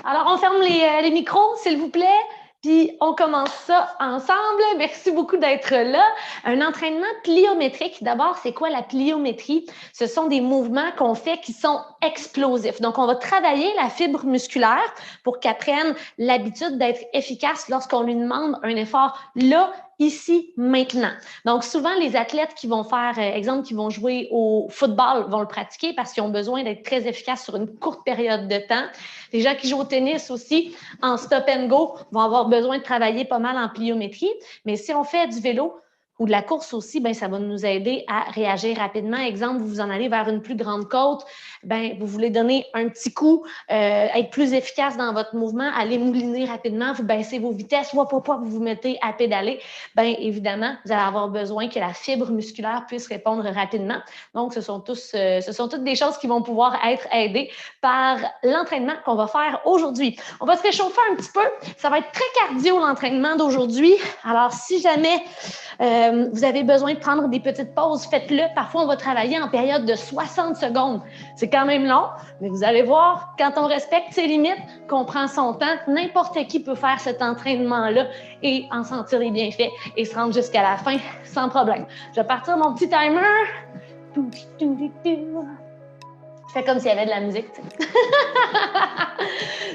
Alors, on ferme les micros, s'il vous plaît. Puis, on commence ça ensemble. Merci beaucoup d'être là. Un entraînement pliométrique. D'abord, c'est quoi la pliométrie? Ce sont des mouvements qu'on fait qui sont explosifs. Donc, on va travailler la fibre musculaire pour qu'elle prenne l'habitude d'être efficace lorsqu'on lui demande un effort là, ici, maintenant. Donc, souvent, les athlètes qui vont faire, exemple, qui vont jouer au football vont le pratiquer parce qu'ils ont besoin d'être très efficaces sur une courte période de temps. Les gens qui jouent au tennis aussi, en stop and go, vont avoir besoin de travailler pas mal en pliométrie. Mais si on fait du vélo ou de la course aussi, bien, ça va nous aider à réagir rapidement. Exemple, vous vous en allez vers une plus grande côte, bien, vous voulez donner un petit coup, être plus efficace dans votre mouvement, aller mouliner rapidement, vous baissez vos vitesses, vous vous mettez à pédaler. Bien, évidemment, vous allez avoir besoin que la fibre musculaire puisse répondre rapidement. Donc, ce sont toutes des choses qui vont pouvoir être aidées par l'entraînement qu'on va faire aujourd'hui. On va se réchauffer un petit peu. Ça va être très cardio, l'entraînement d'aujourd'hui. Alors, si jamais vous avez besoin de prendre des petites pauses, faites-le. Parfois, on va travailler en période de 60 secondes. C'est quand même long, mais vous allez voir, quand on respecte ses limites, qu'on prend son temps, n'importe qui peut faire cet entraînement-là et en sentir les bienfaits et se rendre jusqu'à la fin sans problème. Je vais partir mon petit timer. Je fais comme s'il y avait de la musique.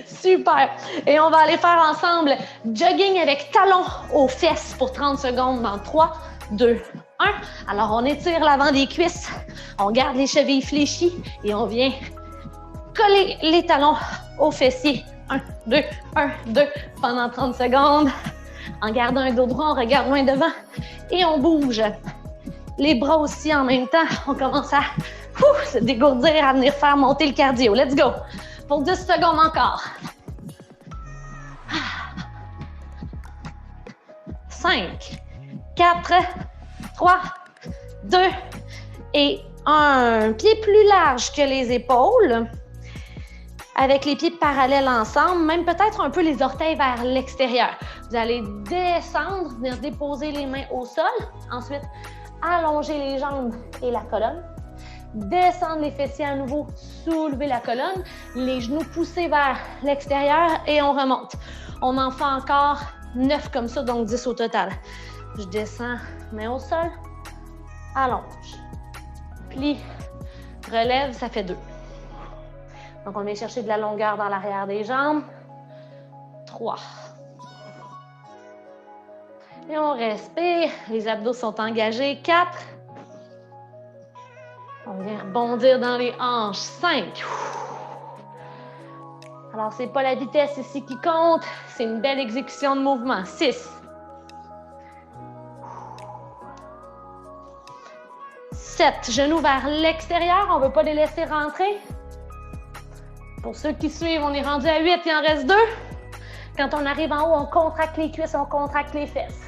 Super! Et on va aller faire ensemble jogging avec talons aux fesses pour 30 secondes dans 3, 2, 1. Alors, on étire l'avant des cuisses, on garde les chevilles fléchies et on vient coller les talons aux fessiers. 1, 2, 1, 2 pendant 30 secondes. En gardant un dos droit, on regarde loin devant et on bouge. Les bras aussi en même temps. On commence à se dégourdir, à venir faire monter le cardio. Let's go! Pour 10 secondes encore. 5, 4, 3, 2 et 1. Pied plus large que les épaules. Avec les pieds parallèles ensemble, même peut-être un peu les orteils vers l'extérieur. Vous allez descendre, venir déposer les mains au sol. Ensuite, allonger les jambes et la colonne. Descendre les fessiers à nouveau, soulever la colonne. Les genoux poussés vers l'extérieur et on remonte. On en fait encore 9 comme ça, donc 10 au total. Je descends, main au sol, allonge, plie, relève, ça fait 2. Donc, on vient chercher de la longueur dans l'arrière des jambes. 3. Et on respire. Les abdos sont engagés. 4. On vient rebondir dans les hanches. 5. Alors, c'est pas la vitesse ici qui compte. C'est une belle exécution de mouvement. 6. 7. Genoux vers l'extérieur. On ne veut pas les laisser rentrer. Pour ceux qui suivent, on est rendu à 8, il en reste 2. Quand on arrive en haut, on contracte les cuisses, on contracte les fesses.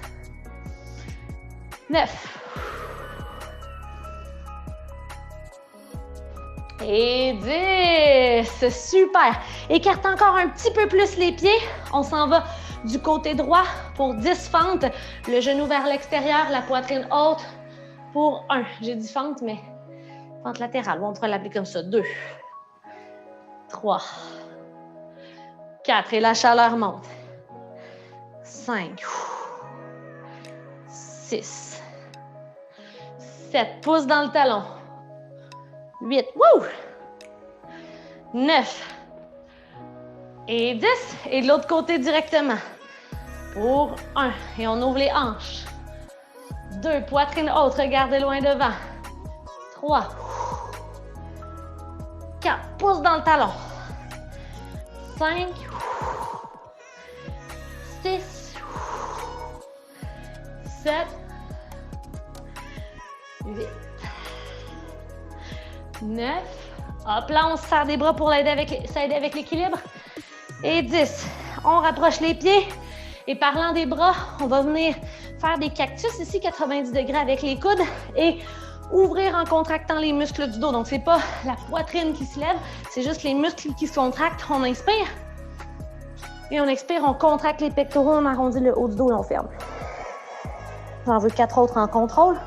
9. Et 10. Super. Écarte encore un petit peu plus les pieds. On s'en va du côté droit pour 10 fentes. Le genou vers l'extérieur, la poitrine haute pour 1. J'ai dit fente, mais fente latérale. On pourrait l'appeler comme ça. 2. 3, 4, et la chaleur monte. 5, 6, 7, pouce dans le talon. 8, 9, et 10, et de l'autre côté directement. Pour 1, et on ouvre les hanches. 2, poitrine haute, regardez loin devant. 3, 4, pouce dans le talon. 5, 6, 7, 8, 9. Hop, là, on se serre des bras pour s'aider avec l'équilibre. Et 10. On rapproche les pieds. Et parlant des bras, on va venir faire des cactus ici, 90 degrés avec les coudes. Et ouvrir en contractant les muscles du dos. Donc, c'est pas la poitrine qui se lève, c'est juste les muscles qui se contractent. On inspire. Et on expire, on contracte les pectoraux, on arrondit le haut du dos et on ferme. J'en veux 4 autres en contrôle.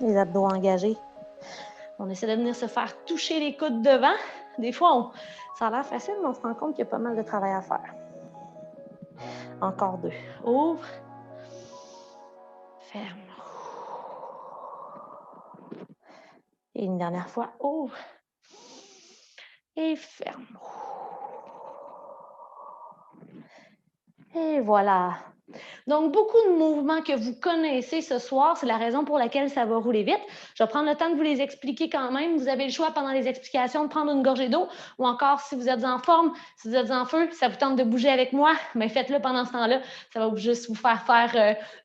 Les abdos engagés. On essaie de venir se faire toucher les coudes devant. Des fois, ça a l'air facile, mais on se rend compte qu'il y a pas mal de travail à faire. Encore 2. Ouvre. Ferme. Et une dernière fois, ouvre. Et ferme. Et voilà. Donc, beaucoup de mouvements que vous connaissez ce soir, c'est la raison pour laquelle ça va rouler vite. Je vais prendre le temps de vous les expliquer quand même. Vous avez le choix pendant les explications de prendre une gorgée d'eau ou encore, si vous êtes en forme, si vous êtes en feu, ça vous tente de bouger avec moi, mais faites-le pendant ce temps-là. Ça va juste vous faire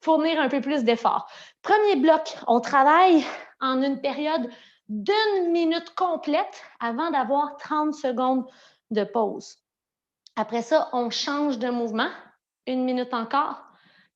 fournir un peu plus d'effort. Premier bloc, on travaille en une période d'1 minute complète avant d'avoir 30 secondes de pause. Après ça, on change de mouvement. 1 minute encore,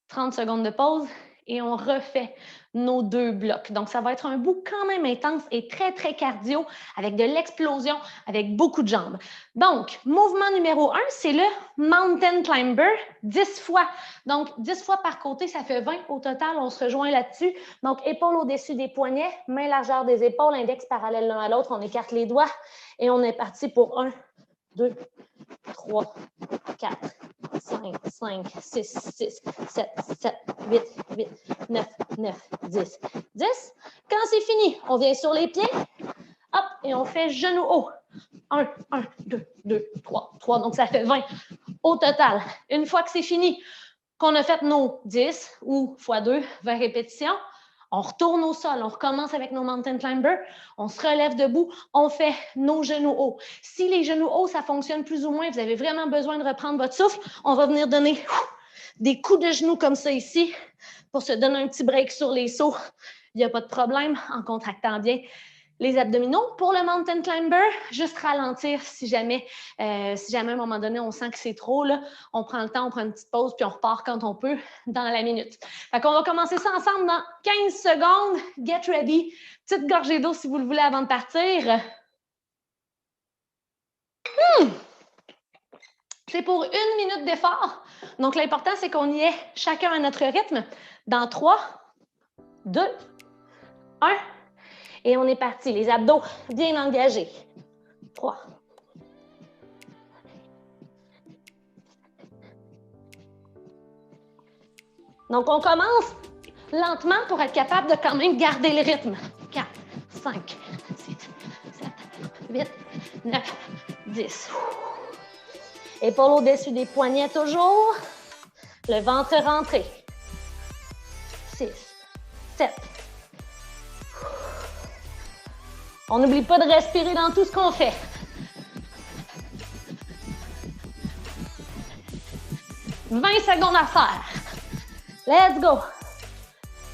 30 secondes de pause et on refait nos 2 blocs. Donc, ça va être un bout quand même intense et très, très cardio avec de l'explosion, avec beaucoup de jambes. Donc, mouvement numéro 1, c'est le Mountain Climber, 10 fois. Donc, 10 fois par côté, ça fait 20 au total. On se rejoint là-dessus. Donc, épaules au-dessus des poignets, main largeur des épaules, index parallèle l'un à l'autre. On écarte les doigts et on est parti pour 1, 2, 3, 4, 5, 6, 7, 8, 9, 10. 10. Quand c'est fini, on vient sur les pieds. Hop, et on fait genou haut. 1, 2, 3. Donc, ça fait 20 au total. Une fois que c'est fini, qu'on a fait nos 10 ou x2, 20 répétitions, on retourne au sol, on recommence avec nos Mountain Climbers, on se relève debout, on fait nos genoux hauts. Si les genoux hauts, ça fonctionne plus ou moins, vous avez vraiment besoin de reprendre votre souffle, on va venir donner des coups de genoux comme ça ici pour se donner un petit break sur les sauts. Il n'y a pas de problème en contractant bien les abdominaux. Pour le Mountain Climber, juste ralentir si jamais à un moment donné, on sent que c'est trop, là, on prend le temps, on prend une petite pause, puis on repart quand on peut dans la minute. Fait qu'on va commencer ça ensemble dans 15 secondes. Get ready. Petite gorgée d'eau si vous le voulez avant de partir. C'est pour 1 minute d'effort. Donc, l'important, c'est qu'on y ait chacun à notre rythme. Dans 3, 2, 1. Et on est parti. Les abdos bien engagés. 3. Donc, on commence lentement pour être capable de quand même garder le rythme. 4, 5, 6, 7, 8, 9, 10. Épaules au-dessus des poignets toujours. Le ventre rentré. 6, 7. On n'oublie pas de respirer dans tout ce qu'on fait. « 20 secondes à faire. Let's go.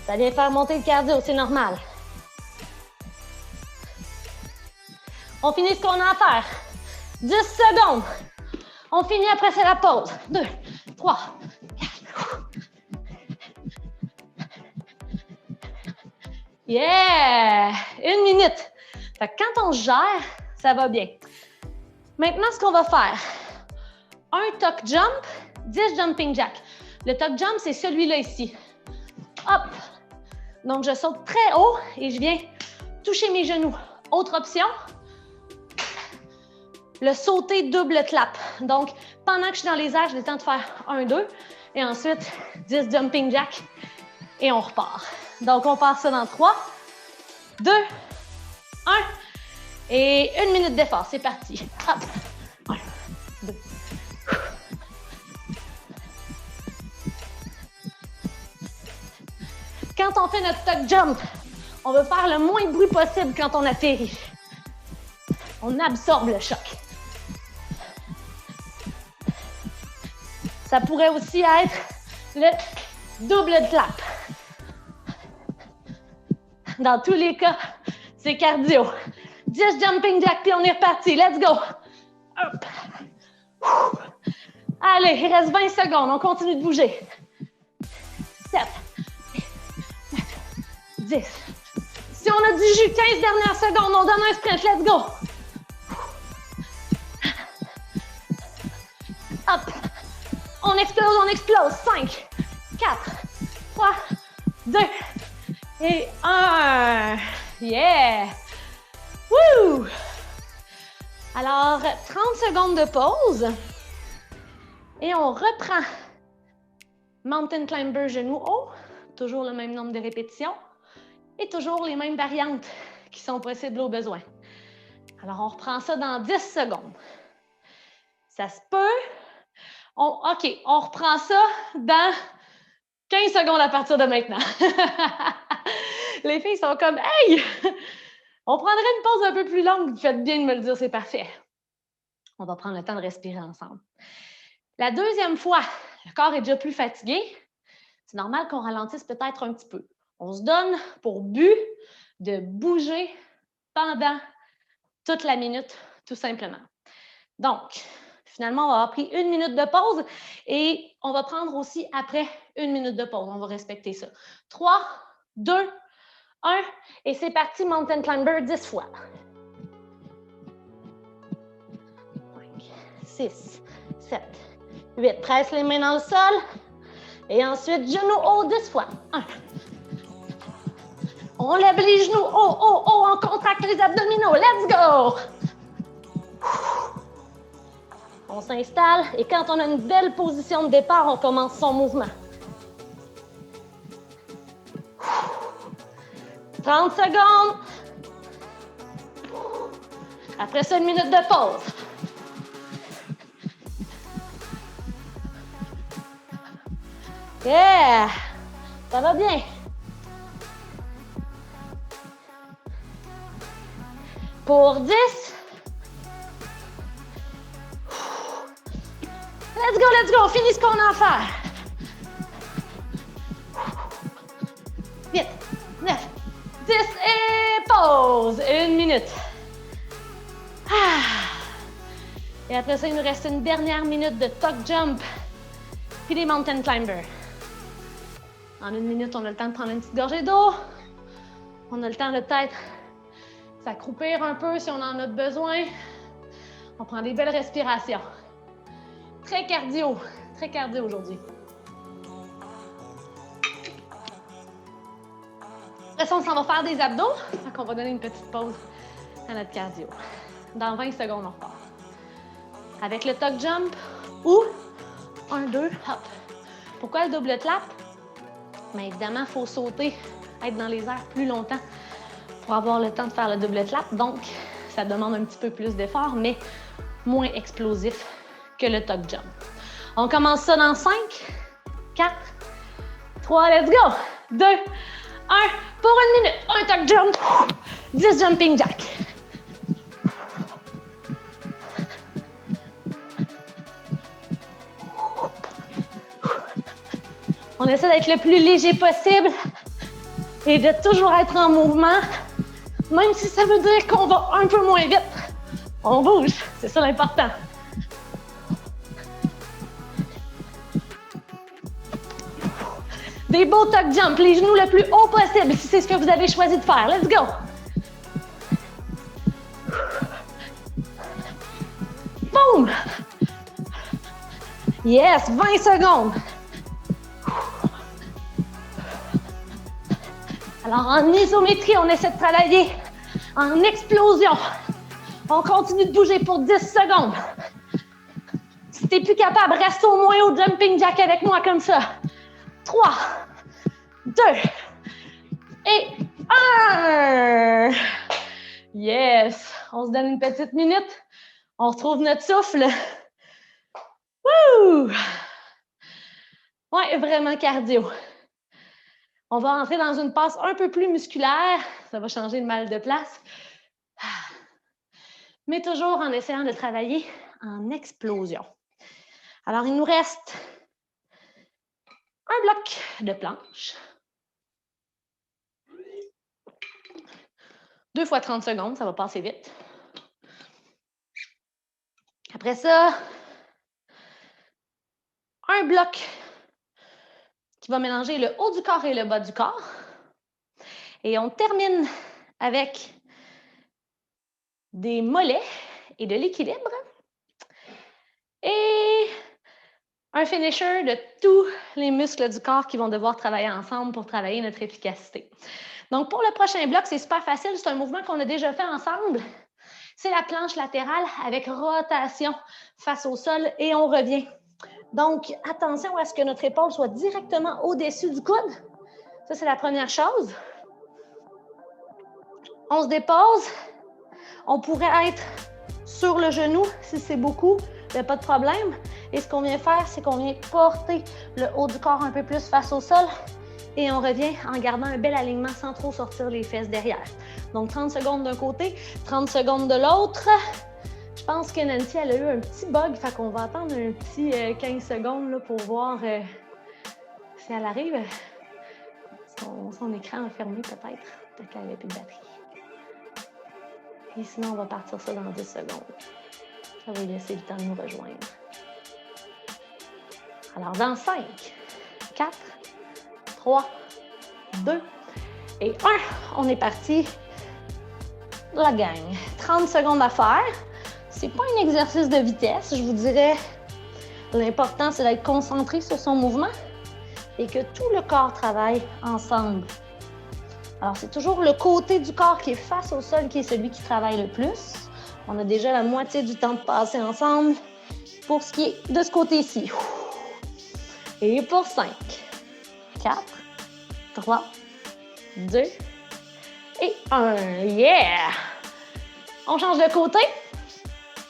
Ça vient faire monter le cardio, c'est normal. On finit ce qu'on a à faire. 10 secondes. On finit après, c'est la pause. 2, 3, 4. Yeah! 1 minute. Fait que quand on se gère, ça va bien. Maintenant, ce qu'on va faire, un tuck jump, 10 jumping jacks. Le tuck jump, c'est celui-là ici. Hop! Donc, je saute très haut et je viens toucher mes genoux. Autre option, le sauter double clap. Donc, pendant que je suis dans les airs, j'ai le temps de faire 1, 2 et ensuite 10 jumping jacks et on repart. Donc, on part ça dans 3, 2, 1 et 1 minute d'effort. C'est parti. Hop. 1, 2. Quand on fait notre tuck jump, on veut faire le moins de bruit possible quand on atterrit. On absorbe le choc. Ça pourrait aussi être le double clap. Dans tous les cas, c'est cardio. 10 jumping jacks, puis on est reparti. Let's go. Hop. Allez, il reste 20 secondes. On continue de bouger. 7, 9, 10. Si on a du jus, 15 dernières secondes, on donne un sprint. Let's go. Hop. On explose. 5, 4, 3, 2 et 1. Yeah! Alors, 30 secondes de pause. Et on reprend. Mountain Climber, genou haut. Toujours le même nombre de répétitions. Et toujours les mêmes variantes qui sont possibles au besoin. Alors, on reprend ça dans 10 secondes. Ça se peut. OK, on reprend ça dans 15 secondes à partir de maintenant. Les filles sont comme « Hey! On prendrait une pause un peu plus longue. » Vous faites bien de me le dire, c'est parfait. On va prendre le temps de respirer ensemble. La deuxième fois, le corps est déjà plus fatigué. C'est normal qu'on ralentisse peut-être un petit peu. On se donne pour but de bouger pendant toute la minute, tout simplement. Donc, finalement, on va avoir pris 1 minute de pause et on va prendre aussi après 1 minute de pause. On va respecter ça. 3, 2, 1 et c'est parti, Mountain Climber 10 fois. 5, 6, 7, 8. Presse les mains dans le sol. Et ensuite, genoux haut 10 fois. 1. On lève les genoux haut, haut, haut. On contracte les abdominaux. Let's go! On s'installe et quand on a une belle position de départ, on commence son mouvement. 30 secondes. Après ça, 1 minute de pause. Yeah! Ça va bien. Pour 10. Let's go, let's go. On finit ce qu'on a à faire. 8, 9, 10 et pause. 1 minute. Et après ça, il nous reste une dernière minute de tuck jump puis des mountain climbers. En 1 minute, on a le temps de prendre une petite gorgée d'eau. On a le temps de peut-être s'accroupir un peu si on en a besoin. On prend des belles respirations. Très cardio aujourd'hui. Après ça, on s'en va faire des abdos. Donc, on va donner une petite pause à notre cardio. Dans 20 secondes, on repart. Avec le tuck jump ou 1, 2, hop. Pourquoi le double clap? Mais évidemment, il faut sauter, être dans les airs plus longtemps pour avoir le temps de faire le double clap. Donc, ça demande un petit peu plus d'effort, mais moins explosif que le tuck jump. On commence ça dans 5, 4, 3, let's go! 2, 1, pour 1 minute. Un tuck jump, 10 jumping jack. On essaie d'être le plus léger possible et de toujours être en mouvement, même si ça veut dire qu'on va un peu moins vite. On bouge, c'est ça l'important. Des beaux tuck jump, les genoux le plus haut possible si c'est ce que vous avez choisi de faire. Let's go! Boom! Yes, 20 secondes. Alors, en isométrie, on essaie de travailler en explosion. On continue de bouger pour 10 secondes. Si tu n'es plus capable, reste au moins au jumping jack avec moi comme ça. 3, 2 et 1. Yes! On se donne une petite minute. On retrouve notre souffle. Wouh! Ouais, vraiment cardio. On va entrer dans une passe un peu plus musculaire. Ça va changer le mal de place. Mais toujours en essayant de travailler en explosion. Alors, il nous reste un bloc de planche. 2 fois 30 secondes, ça va passer vite. Après ça, un bloc qui va mélanger le haut du corps et le bas du corps. Et on termine avec des mollets et de l'équilibre. Et un finisher de tous les muscles du corps qui vont devoir travailler ensemble pour travailler notre efficacité. Donc, pour le prochain bloc, c'est super facile. C'est un mouvement qu'on a déjà fait ensemble. c'est la planche latérale avec rotation face au sol et on revient. Donc, attention à ce que notre épaule soit directement au-dessus du coude. Ça, c'est la première chose. On se dépose. On pourrait être sur le genou si c'est beaucoup, il n'y a pas de problème. Et ce qu'on vient faire, c'est qu'on vient porter le haut du corps un peu plus face au sol et on revient en gardant un bel alignement sans trop sortir les fesses derrière. Donc, 30 secondes d'un côté, 30 secondes de l'autre. Je pense que Nancy, elle a eu un petit bug, fait qu'on va attendre un petit 15 secondes là, pour voir si elle arrive. Son écran a fermé peut-être, peut-être qu'elle n'avait plus de batterie. Et sinon, on va partir ça dans 10 secondes. Ça va lui laisser le temps de nous rejoindre. Alors, dans 5, 4, 3, 2 et 1, on est parti. La gang. 30 secondes à faire. C'est pas un exercice de vitesse, je vous dirais. L'important, c'est d'être concentré sur son mouvement et que tout le corps travaille ensemble. Alors, c'est toujours le côté du corps qui est face au sol qui est celui qui travaille le plus. On a déjà la moitié du temps de passer ensemble pour ce qui est de ce côté-ci. Et pour 5, 4, 3, 2 et 1. Yeah! On change de côté.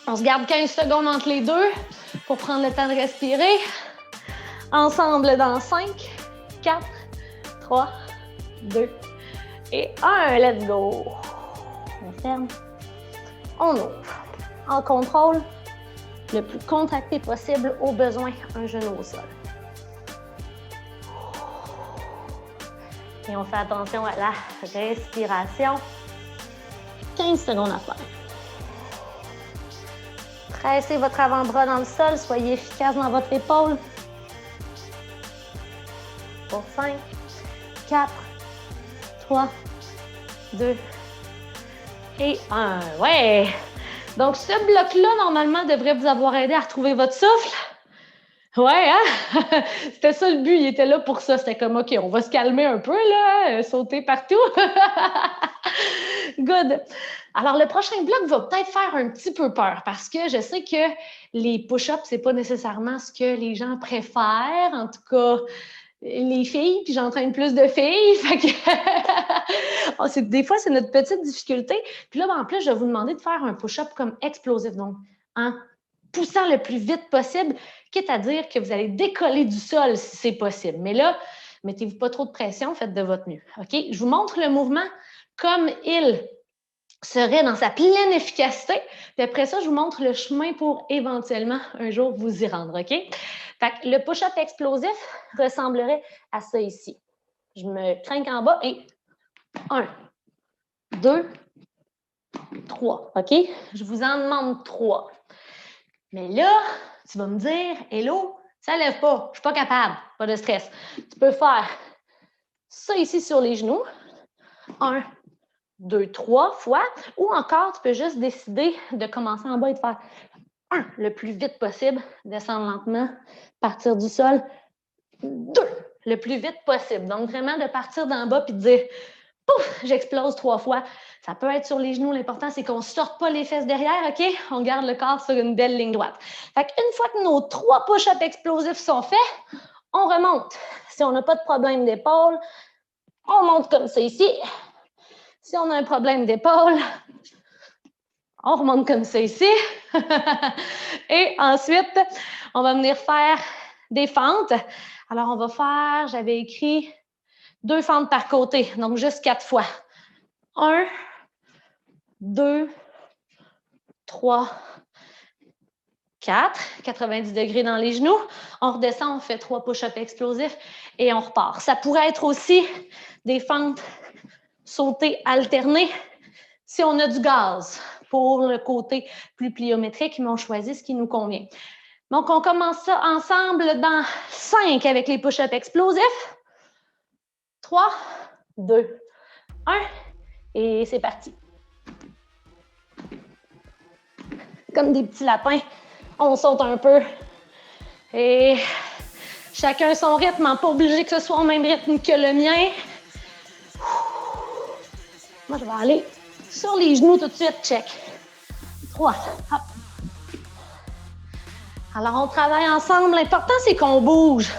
On se garde 15 secondes entre les deux pour prendre le temps de respirer. Ensemble dans 5, 4, 3, 2 et 1. Let's go! On ferme. On ouvre. En contrôle, le plus contracté possible au besoin, un genou au sol. Et on fait attention à la respiration. 15 secondes à faire. Pressez votre avant-bras dans le sol, soyez efficace dans votre épaule. Pour 5, 4, 3, 2 et 1. Ouais! Donc, ce bloc-là, normalement, devrait vous avoir aidé à retrouver votre souffle. Ouais, hein? C'était ça le but, il était là pour ça. C'était comme, OK, on va se calmer un peu, là, sauter partout. Good. Alors, le prochain bloc va peut-être faire un petit peu peur parce que je sais que les push-ups, c'est pas nécessairement ce que les gens préfèrent. En tout cas, les filles, puis j'entraîne plus de filles. Fait que des fois, c'est notre petite difficulté. Puis là, en plus, je vais vous demander de faire un push-up comme explosif. Donc, en poussant le plus vite possible, quitte à dire que vous allez décoller du sol si c'est possible. Mais là, mettez-vous pas trop de pression, faites de votre mieux. OK? Je vous montre le mouvement comme il serait dans sa pleine efficacité. Puis après ça, je vous montre le chemin pour éventuellement un jour vous y rendre. OK? Fait que le push-up explosif ressemblerait à ça ici. Je me crinque en bas et 1, 2, 3. OK? Je vous en demande 3. Mais là, tu vas me dire, hello, ça ne lève pas, je ne suis pas capable, pas de stress. Tu peux faire ça ici sur les genoux. 1, 2, 3 fois. Ou encore, tu peux juste décider de commencer en bas et de faire 1 le plus vite possible, descendre lentement, partir du sol. 2 le plus vite possible. Donc, vraiment de partir d'en bas et de dire pouf, j'explose 3 fois. Ça peut être sur les genoux. L'important, c'est qu'on ne sorte pas les fesses derrière, OK? On garde le corps sur une belle ligne droite. Fait qu'une fois que nos 3 push-ups explosifs sont faits, on remonte. Si on n'a pas de problème d'épaule, on monte comme ça ici. Si on a un problème d'épaule, on remonte comme ça ici. Et ensuite, on va venir faire des fentes. Alors, on va faire, j'avais écrit 2 fentes par côté, donc juste 4 fois. 1, 2, 3, 4, 90 degrés dans les genoux. On redescend, on fait 3 push-ups explosifs et on repart. Ça pourrait être aussi des fentes sautées alternées si on a du gaz pour le côté plus pliométrique, mais on choisit ce qui nous convient. Donc, on commence ça ensemble dans 5 avec les push-ups explosifs. 3, 2, 1 et c'est parti. Comme des petits lapins, on saute un peu et chacun son rythme, hein, pas obligé que ce soit au même rythme que le mien. Moi, je vais aller sur les genoux tout de suite, check. 3. Hop. Alors, on travaille ensemble. L'important, c'est qu'on bouge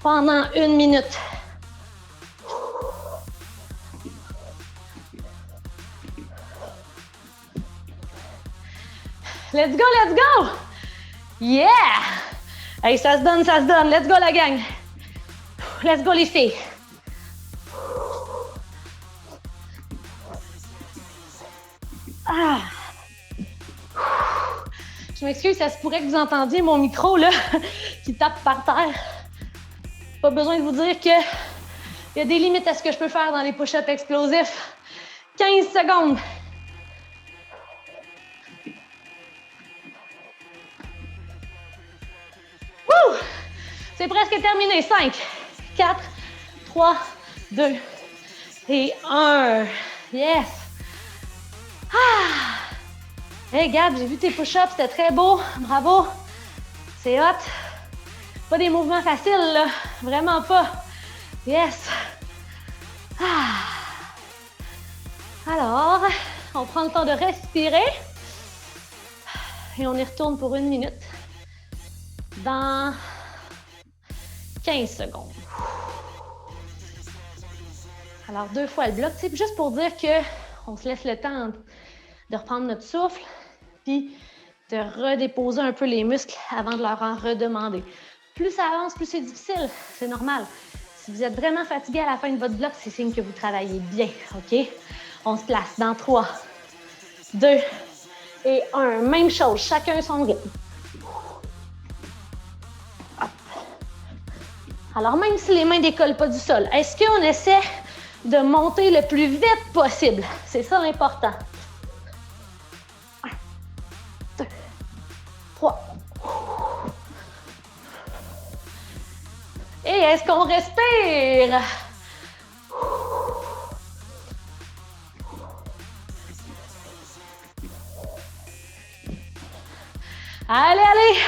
pendant 1 minute. Let's go, let's go! Yeah! Hey, ça se donne, ça se donne. Let's go, la gang! Let's go, les filles! Ah! Je m'excuse, ça se pourrait que vous entendiez mon micro, là, qui tape par terre. Pas besoin de vous dire qu'il y a des limites à ce que je peux faire dans les push-ups explosifs. 15 secondes. Wouh! C'est presque terminé. 5, 4, 3, 2 et 1. Yes! Ah! Hey Gab, j'ai vu tes push-ups, c'était très beau. Bravo! C'est hot. Pas des mouvements faciles, là. Vraiment pas. Yes! Ah! Alors, on prend le temps de respirer. Et on y retourne pour 1 minute. Dans 15 secondes. Alors, 2 fois le bloc. C'est juste pour dire qu'on se laisse le temps de reprendre notre souffle, puis de redéposer un peu les muscles avant de leur en redemander. Plus ça avance, plus c'est difficile. C'est normal. Si vous êtes vraiment fatigué à la fin de votre bloc, c'est signe que vous travaillez bien, OK? On se place dans 3, 2 et 1. Même chose, chacun son rythme. Alors, même si les mains ne décollent pas du sol, est-ce qu'on essaie de monter le plus vite possible? C'est ça l'important. 1, 2, 3. Et est-ce qu'on respire? Allez, allez!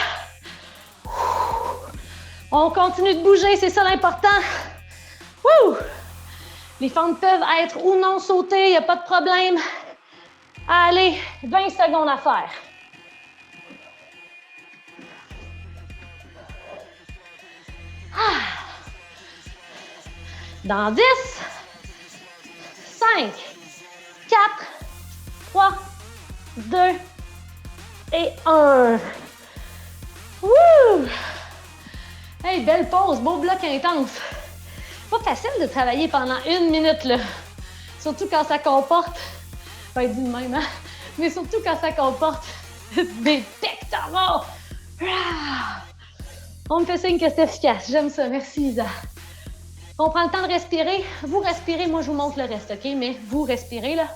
On continue de bouger, c'est ça l'important. Wouh! Les fentes peuvent être ou non sautées, il n'y a pas de problème. Allez, 20 secondes à faire. Ah. Dans 10, 5, 4, 3, 2 et 1. Wouh! Hey, belle pause, beau bloc intense. Pas facile de travailler pendant 1 minute, là. Surtout quand ça comporte, ben dit de même, hein? Mais surtout quand ça comporte des pectoraux. On me fait signe que c'est efficace. J'aime ça. Merci, Isa. On prend le temps de respirer. Vous respirez, moi, je vous montre le reste, OK? Mais vous respirez, là.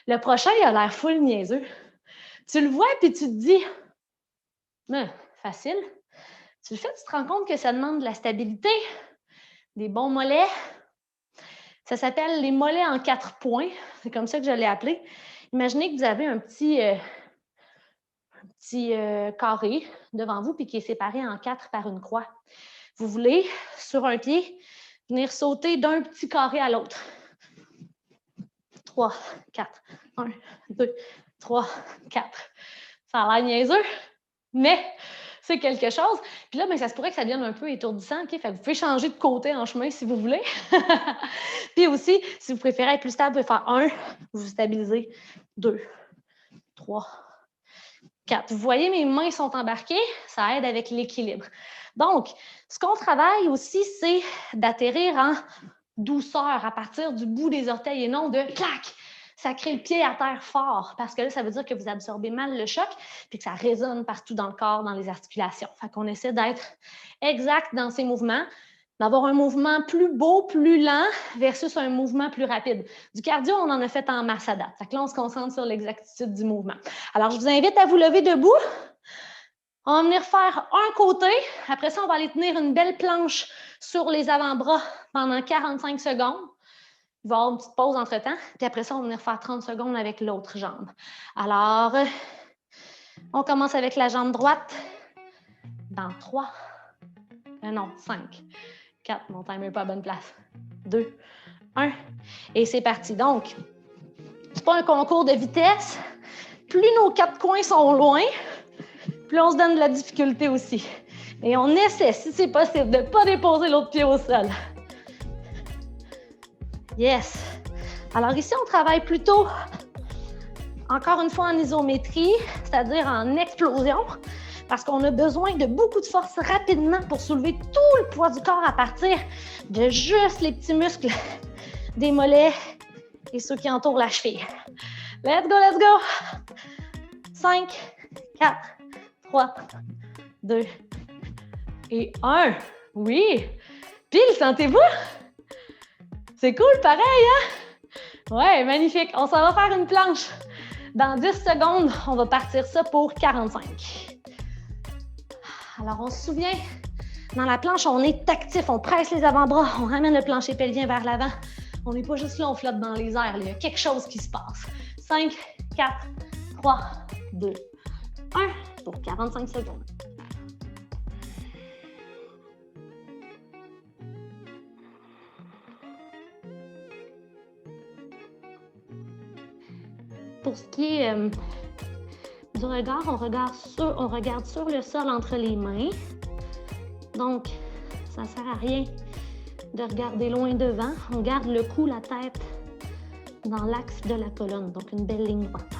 Le prochain, il a l'air full niaiseux. Tu le vois, puis tu te dis, facile. Tu le fais, tu te rends compte que ça demande de la stabilité, des bons mollets. Ça s'appelle les mollets en 4 points. C'est comme ça que je l'ai appelé. Imaginez que vous avez un petit carré devant vous puis qui est séparé en 4 par une croix. Vous voulez, sur un pied, venir sauter d'un petit carré à l'autre. 3, 4, 1, 2, 3, 4. Ça a l'air niaiseux, mais c'est quelque chose. Puis là, ça se pourrait que ça devienne un peu étourdissant. Okay? Fait que vous pouvez changer de côté en chemin si vous voulez. Puis aussi, si vous préférez être plus stable, vous pouvez faire 1, vous stabilisez, 2, 3, 4. Vous voyez, mes mains sont embarquées, ça aide avec l'équilibre. Donc, ce qu'on travaille aussi, c'est d'atterrir en douceur à partir du bout des orteils et non de clac! Ça crée le pied à terre fort parce que là, ça veut dire que vous absorbez mal le choc puis que ça résonne partout dans le corps, dans les articulations. Fait qu'on essaie d'être exact dans ces mouvements, d'avoir un mouvement plus beau, plus lent versus un mouvement plus rapide. Du cardio, on en a fait en masse à date. Fait que là, on se concentre sur l'exactitude du mouvement. Alors, je vous invite à vous lever debout. On va venir faire un côté. Après ça, on va aller tenir une belle planche sur les avant-bras pendant 45 secondes. Il va y avoir une petite pause entre-temps. Puis après ça, on va venir faire 30 secondes avec l'autre jambe. Alors, on commence avec la jambe droite. Dans 3. Non, 5. 4. Mon timer n'est pas à bonne place. 2. 1. Et c'est parti. Donc, C'est pas un concours de vitesse. Plus nos quatre coins sont loin, plus on se donne de la difficulté aussi. Et on essaie, si c'est possible, de ne pas déposer l'autre pied au sol. Yes. Alors ici, on travaille plutôt, encore une fois, en isométrie, c'est-à-dire en explosion, parce qu'on a besoin de beaucoup de force rapidement pour soulever tout le poids du corps à partir de juste les petits muscles des mollets et ceux qui entourent la cheville. Let's go, let's go! 5, 4, 3, 2 et 1. Oui! Pile, sentez-vous? C'est cool, pareil, hein? Ouais, magnifique. On s'en va faire une planche. Dans 10 secondes, on va partir ça pour 45. Alors, on se souvient, dans la planche, on est actif, on presse les avant-bras, on ramène le plancher pelvien vers l'avant. On n'est pas juste là, on flotte dans les airs. Il y a quelque chose qui se passe. 5, 4, 3, 2, 1 pour 45 secondes. Pour ce qui est du regard, on regarde sur le sol entre les mains. Donc, ça ne sert à rien de regarder loin devant. On garde le cou, la tête dans l'axe de la colonne. Donc, une belle ligne droite.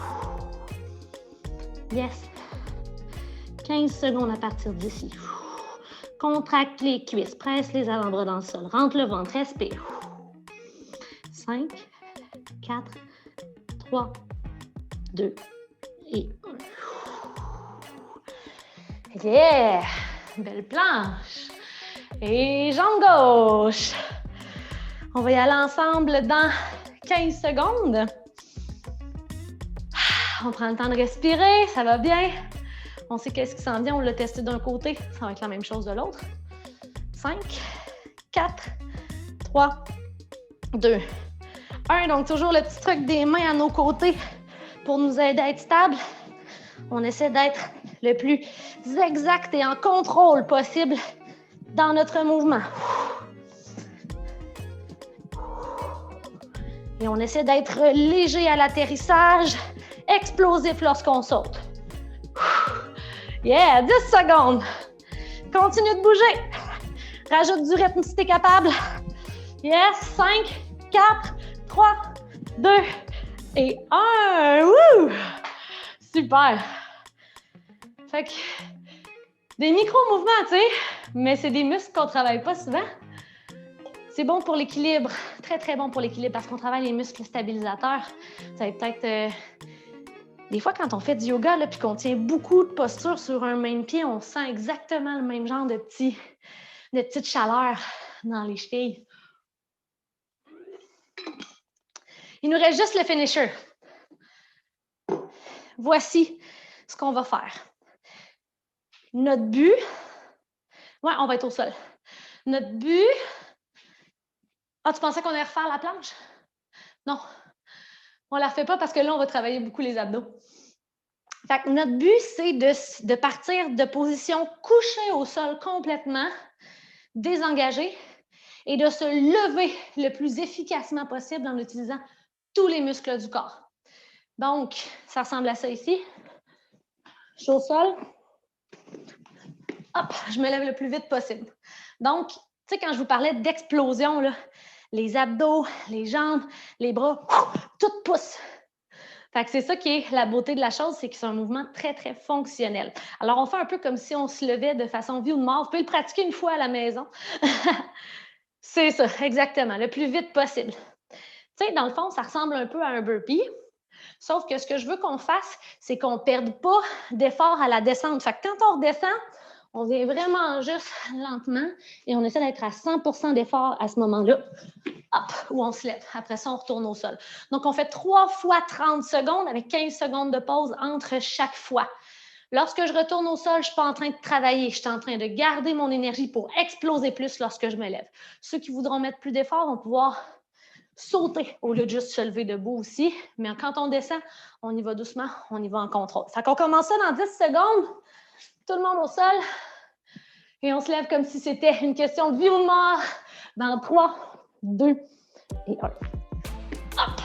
Yes. 15 secondes à partir d'ici. Contracte les cuisses, presse les avant-bras dans le sol. Rentre le ventre, respire. 5, 4, 3, 2 et 1. Yeah! Belle planche. Et jambe gauche. On va y aller ensemble dans 15 secondes. On prend le temps de respirer, ça va bien. On sait qu'est-ce qui s'en vient, on l'a testé d'un côté, ça va être la même chose de l'autre. 5, 4, 3, 2, 1. Donc, toujours le petit truc des mains à nos côtés pour nous aider à être stable. On essaie d'être le plus exact et en contrôle possible dans notre mouvement. Et on essaie d'être léger à l'atterrissage, explosif lorsqu'on saute. Yeah, 10 secondes. Continue de bouger. Rajoute du rythme si tu es capable. Yes, 5, 4, 3, 2 et 1. Woo! Super. Fait que des micro-mouvements, tu sais, mais c'est des muscles qu'on ne travaille pas souvent. C'est bon pour l'équilibre, très, très bon pour l'équilibre parce qu'on travaille les muscles stabilisateurs. Ça va peut-être... Des fois, quand on fait du yoga puis qu'on tient beaucoup de posture sur un même pied, on sent exactement le même genre de petite chaleur dans les chevilles. Il nous reste juste le finisher. Voici ce qu'on va faire. Notre but... Ouais, on va être au sol. Notre but... Ah, tu pensais qu'on allait refaire la planche? Non. On ne la refait pas parce que là, on va travailler beaucoup les abdos. Fait que notre but, c'est de partir de position couchée au sol complètement, désengagée, et de se lever le plus efficacement possible en utilisant tous les muscles du corps. Donc, ça ressemble à ça ici. Je suis au sol. Hop, je me lève le plus vite possible. Donc, tu sais, quand je vous parlais d'explosion, là, les abdos, les jambes, les bras, tout pousse. Fait que c'est ça qui est la beauté de la chose, c'est que c'est un mouvement très, très fonctionnel. Alors, on fait un peu comme si on se levait de façon vie ou de mort. Vous pouvez le pratiquer une fois à la maison. C'est ça, exactement, le plus vite possible. Tu sais, dans le fond, ça ressemble un peu à un burpee. Sauf que ce que je veux qu'on fasse, c'est qu'on ne perde pas d'effort à la descente. Fait que quand on redescend, on vient vraiment juste lentement et on essaie d'être à 100% d'effort à ce moment-là. Hop, où on se lève. Après ça, on retourne au sol. Donc, on fait 3 fois 30 secondes avec 15 secondes de pause entre chaque fois. Lorsque je retourne au sol, je ne suis pas en train de travailler. Je suis en train de garder mon énergie pour exploser plus lorsque je me lève. Ceux qui voudront mettre plus d'effort vont pouvoir sauter au lieu de juste se lever debout aussi. Mais quand on descend, on y va doucement, on y va en contrôle. Fait qu'on commence ça dans 10 secondes. Tout le monde au sol. Et on se lève comme si c'était une question de vie ou de mort. Dans 3, 2 et 1. Hop!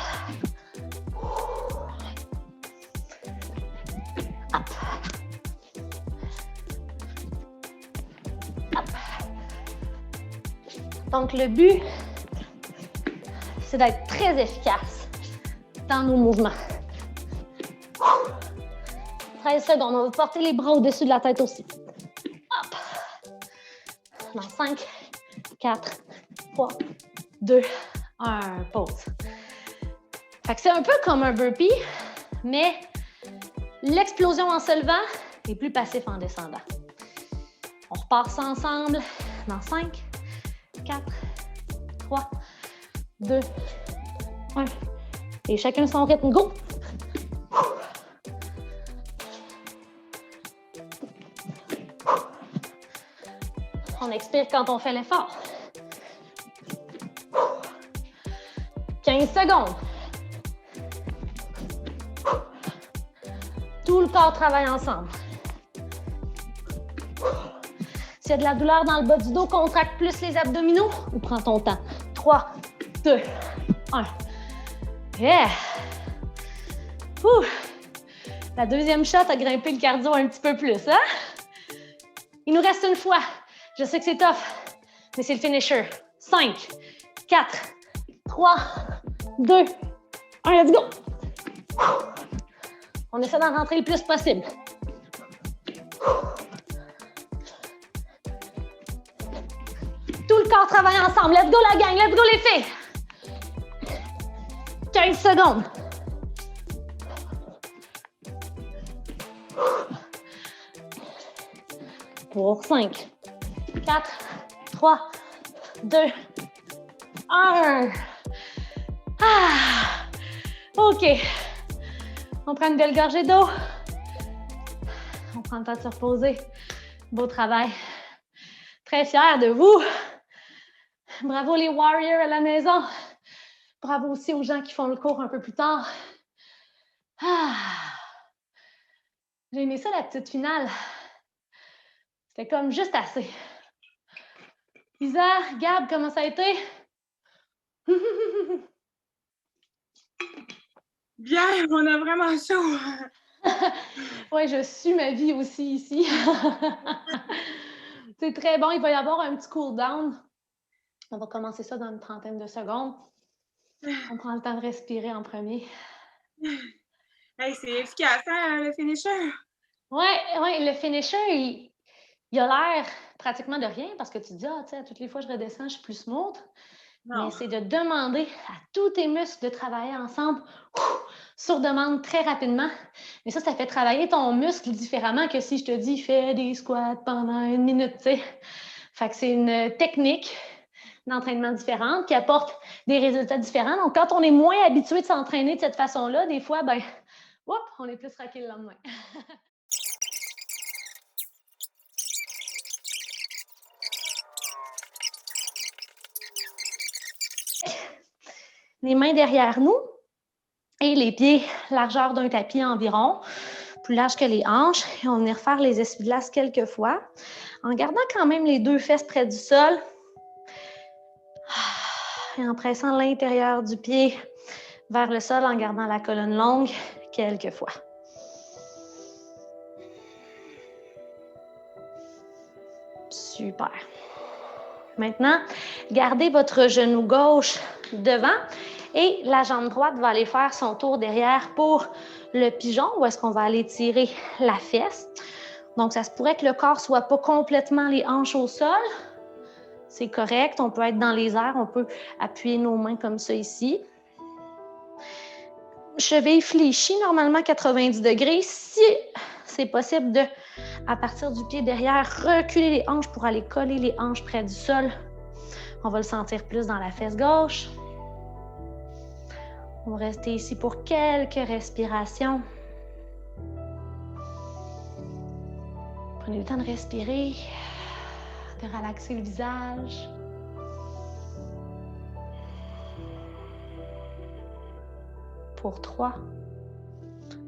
Donc, le but, c'est d'être très efficace dans nos mouvements. 13 secondes. On va porter les bras au-dessus de la tête aussi. Hop. Dans 5, 4, 3, 2, 1. Pause. Fait que c'est un peu comme un burpee, mais l'explosion en se levant est plus passif en descendant. On repart ça ensemble dans 5, 4, 3, 2, 1. Et chacun son rythme. Go! On expire quand on fait l'effort. 15 secondes. Tout le corps travaille ensemble. S'il y a de la douleur dans le bas du dos, contracte plus les abdominaux ou prends ton temps. 3, 2, 1. Yeah! Ouh. La deuxième shot a grimpé le cardio un petit peu plus, hein? Il nous reste une fois. Je sais que c'est tough, mais c'est le finisher. 5, 4, 3, 2, 1, let's go! On essaie d'en rentrer le plus possible. Tout le corps travaille ensemble. Let's go la gang, let's go les filles! 15 secondes. Pour 5, 4, 3, 2, 1. Ah! OK. On prend une belle gorgée d'eau. On prend le temps de se reposer. Beau travail. Très fière de vous. Bravo les warriors à la maison. Bravo aussi aux gens qui font le cours un peu plus tard. Ah! J'ai aimé ça, la petite finale. C'était comme juste assez. Isa, Gab, comment ça a été? Bien, on a vraiment chaud. Oui, je suis ma vie aussi ici. C'est très bon. Il va y avoir un petit cool down. On va commencer ça dans une trentaine de secondes. On prend le temps de respirer en premier. Hey, c'est efficace, hein, le finisher? Oui, le finisher, il a l'air pratiquement de rien parce que tu te dis, ah, tu sais, toutes les fois que je redescends, je suis plus smooth. Non. Mais c'est de demander à tous tes muscles de travailler ensemble sur demande très rapidement. Mais ça fait travailler ton muscle différemment que si je te dis fais des squats pendant 1 minute, tu sais. Fait que c'est une technique d'entraînement différente qui apporte des résultats différents. Donc, quand on est moins habitué de s'entraîner de cette façon-là, des fois, ben, hop, on est plus raqué le lendemain. Les mains derrière nous et les pieds largeur d'un tapis environ, plus large que les hanches. Et on va venir faire les essuie-glaces quelques fois en gardant quand même les 2 fesses près du sol et en pressant l'intérieur du pied vers le sol en gardant la colonne longue quelques fois. Super. Maintenant, gardez votre genou gauche devant et la jambe droite va aller faire son tour derrière pour le pigeon où est-ce qu'on va aller tirer la fesse. Donc, ça se pourrait que le corps ne soit pas complètement les hanches au sol. C'est correct. On peut être dans les airs. On peut appuyer nos mains comme ça ici. Cheville fléchie, normalement 90 degrés. Si c'est possible de, à partir du pied derrière, reculer les hanches pour aller coller les hanches près du sol. On va le sentir plus dans la fesse gauche. On va rester ici pour quelques respirations. Prenez le temps de respirer, de relaxer le visage. Pour 3.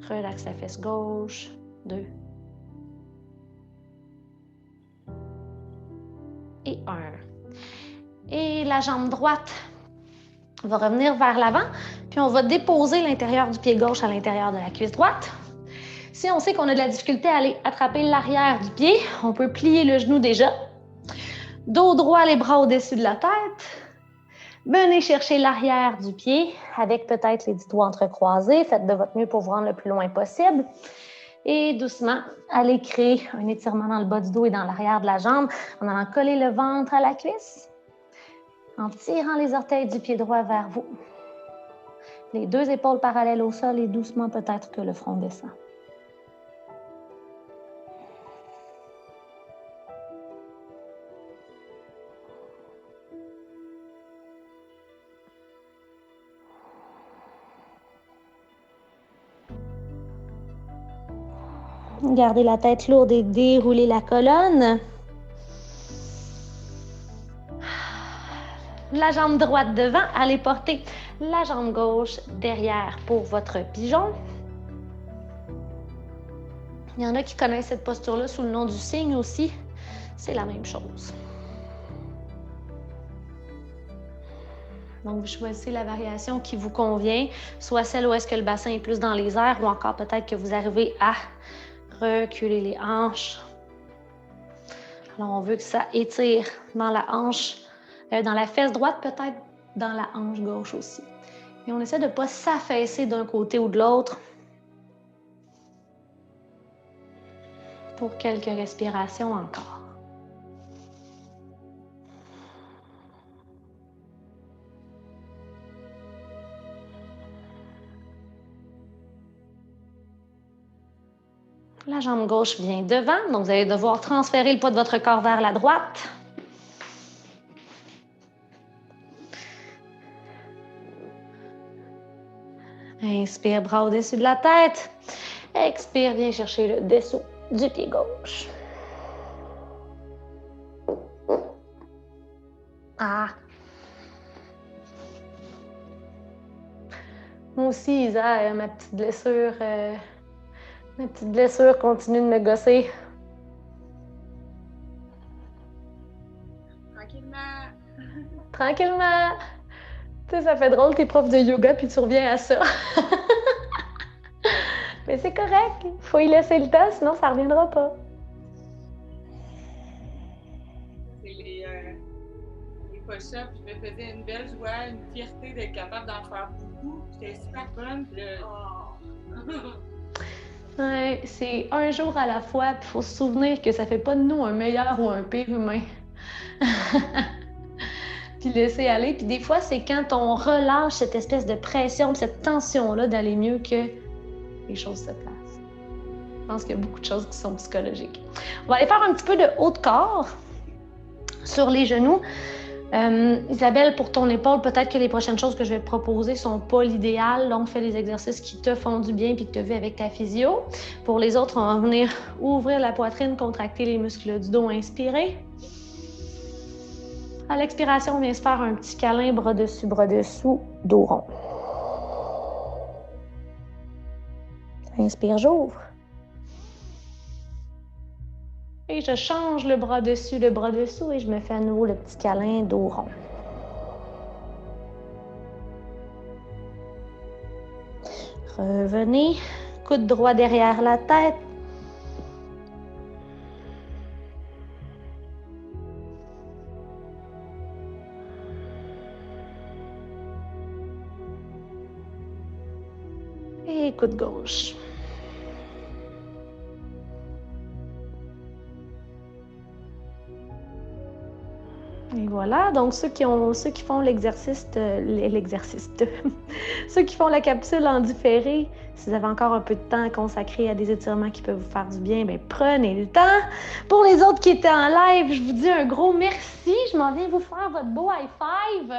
Relaxe la fesse gauche. 2. Et 1. Et la jambe droite va revenir vers l'avant, puis on va déposer l'intérieur du pied gauche à l'intérieur de la cuisse droite. Si on sait qu'on a de la difficulté à aller attraper l'arrière du pied, on peut plier le genou déjà. Dos droit, les bras au-dessus de la tête. Venez chercher l'arrière du pied avec peut-être les 10 doigts entrecroisés. Faites de votre mieux pour vous rendre le plus loin possible. Et doucement, allez créer un étirement dans le bas du dos et dans l'arrière de la jambe en allant coller le ventre à la cuisse, en tirant les orteils du pied droit vers vous. Les 2 épaules parallèles au sol et doucement peut-être que le front descend. Gardez la tête lourde et déroulez la colonne. La jambe droite devant, allez porter la jambe gauche derrière pour votre pigeon. Il y en a qui connaissent cette posture-là sous le nom du cygne aussi. C'est la même chose. Donc, vous choisissez la variation qui vous convient, soit celle où est-ce que le bassin est plus dans les airs ou encore peut-être que vous arrivez à reculer les hanches. Alors, on veut que ça étire dans la hanche, dans la fesse droite, peut-être dans la hanche gauche aussi. Et on essaie de ne pas s'affaisser d'un côté ou de l'autre pour quelques respirations encore. La jambe gauche vient devant, donc vous allez devoir transférer le poids de votre corps vers la droite. Inspire, bras au-dessus de la tête. Expire, viens chercher le dessous du pied gauche. Ah! Moi aussi, Isa, ma petite blessure continue de me gosser. Tranquillement. Tranquillement. Tu sais, ça fait drôle, t'es prof de yoga, puis tu reviens à ça. Mais c'est correct. Il faut y laisser le temps, sinon ça ne reviendra pas. C'est les push-ups. Je me faisais une belle joie, une fierté d'être capable d'en faire beaucoup. J'étais super bonne. Ouais, c'est un jour à la fois, puis il faut se souvenir que ça fait pas de nous un meilleur ou un pire humain. Puis laisser aller. Puis des fois, c'est quand on relâche cette espèce de pression, cette tension-là d'aller mieux que les choses se placent. Je pense qu'il y a beaucoup de choses qui sont psychologiques. On va aller faire un petit peu de haut de corps sur les genoux. Isabelle, pour ton épaule, peut-être que les prochaines choses que je vais te proposer ne sont pas l'idéal. Donc, fais des exercices qui te font du bien et que tu as vu avec ta physio. Pour les autres, on va venir ouvrir la poitrine, contracter les muscles du dos, inspirer. À l'expiration, on vient se faire un petit câlin, bras dessus, dos rond. Inspire, j'ouvre. Et je change le bras dessus, dessous et je me fais à nouveau le petit câlin, dos rond. Revenez, coude droit derrière la tête. Et coude gauche. Et voilà, donc ceux qui font l'exercice, ceux qui font la capsule en différé, si vous avez encore un peu de temps à consacrer à des étirements qui peuvent vous faire du bien, bien prenez le temps. Pour les autres qui étaient en live, je vous dis un gros merci. Je m'en viens vous faire votre beau high five.